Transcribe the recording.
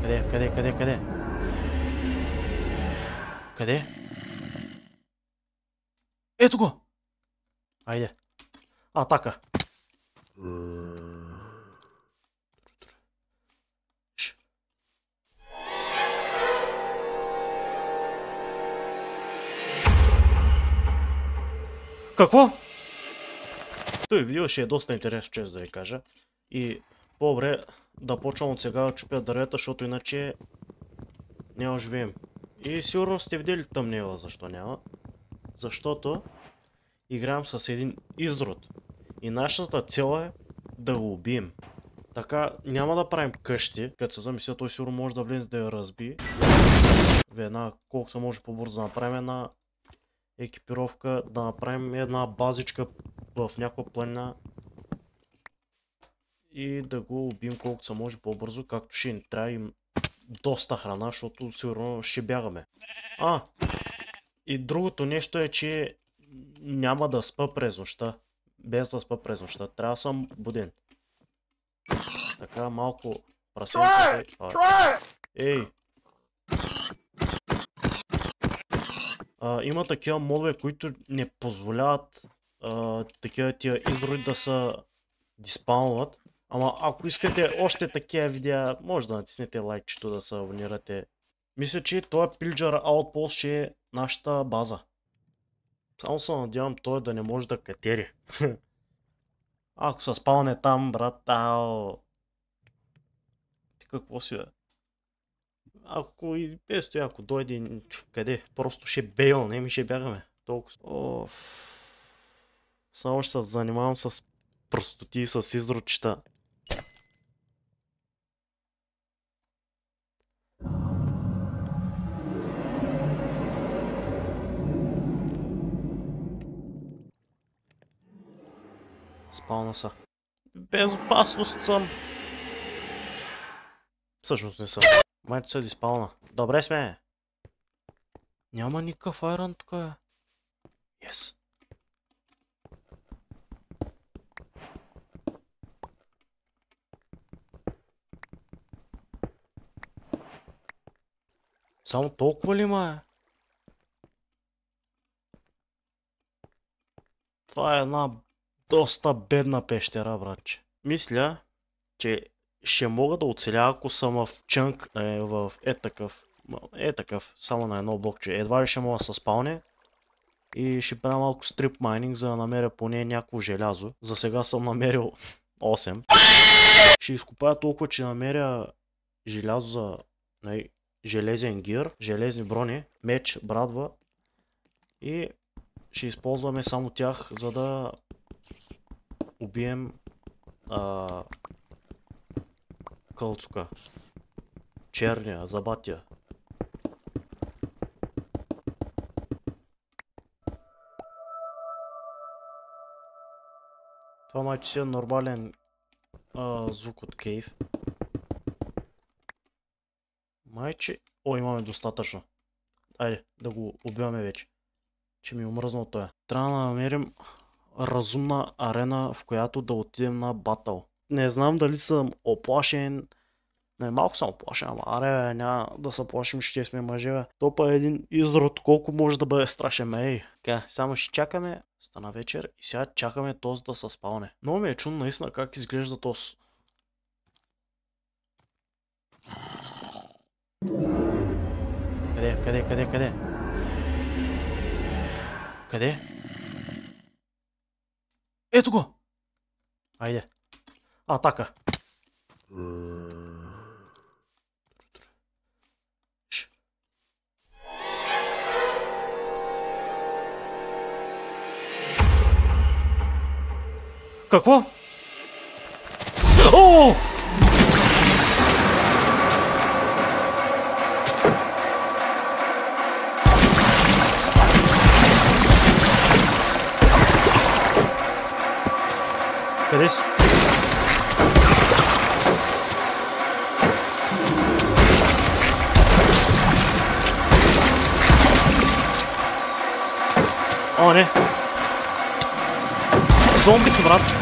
Къде? Къде? Ето го! Айде. Атака. Какво? Той видео ще е доста интересно, чест да ви кажа. И по-добре да почвам от сега да чупя дървета, защото иначе няма живеем. И сигурно сте видели тъмнела, защо няма. Защото играем с един изрод. И нашата цел е да го убием. Така няма да правим къщи, като се замисля, той сигурно може да влезе да я разби. Веднага колко се може по-бързо да направим една екипировка, да направим една базичка в някаква планина и да го убием колкото се може по-бързо, както ще ни трябва им доста храна, защото сигурно ще бягаме. И другото нещо е, че няма да спа през нощта. Без да спа през нощта. Трябва да съм буден. Така малко прасенка. Ей! Има такива модове, които не позволяват такива тия изроди да се диспаунват. Ама ако искате още такива видеа, може да натиснете лайкчето да се абонирате. Мисля, че този Pillager Outpost ще е нашата база. Само се надявам той да не може да катери. Ако се спалне там, брат, ти какво си бе? Ако и без това, ако дойде къде, просто ще бейлнем и ще бягаме. Толкова. Само ще се занимавам с простоти и с изродчета. Спална са. Безопасност съм. Всъщност не съм. Майче се диспална. Добре сме. Няма никакъв айрон тук. Yes. Само толкова ли има е? Това е една доста бедна пещера, братче. Мисля, че ще мога да оцеля, ако съм в чънк, в такъв, само на едно блокче. Едва ли ще мога да се спалне. И ще правя малко стрип майнинг, за да намеря поне някакво желязо. За сега съм намерил 8. Ще изкопая толкова, че намеря желязо за железен гир, железни брони, меч, брадва. И ще използваме само тях, за да убием кълцука. Черния, забатия. Това майче си е нормален звук от кейв. Майче... имаме достатъчно. Айде, да го убиваме вече. Че ми е омръзнал той. Трябва да намерим разумна арена, в която да отидем на батъл. Не знам дали съм оплашен. Не, малко съм оплашен, ама аре, няма да се плашим, ще сме мъже. Топа е един изрод, колко може да бъде страшен, Така, само ще чакаме, стана вечер и сега чакаме този да се спалне. Много ми е чудно наистина как изглежда този. Къде? Ето го! Айде. Атака. Какво? О! Къде си? О, не! Зомбите, брат!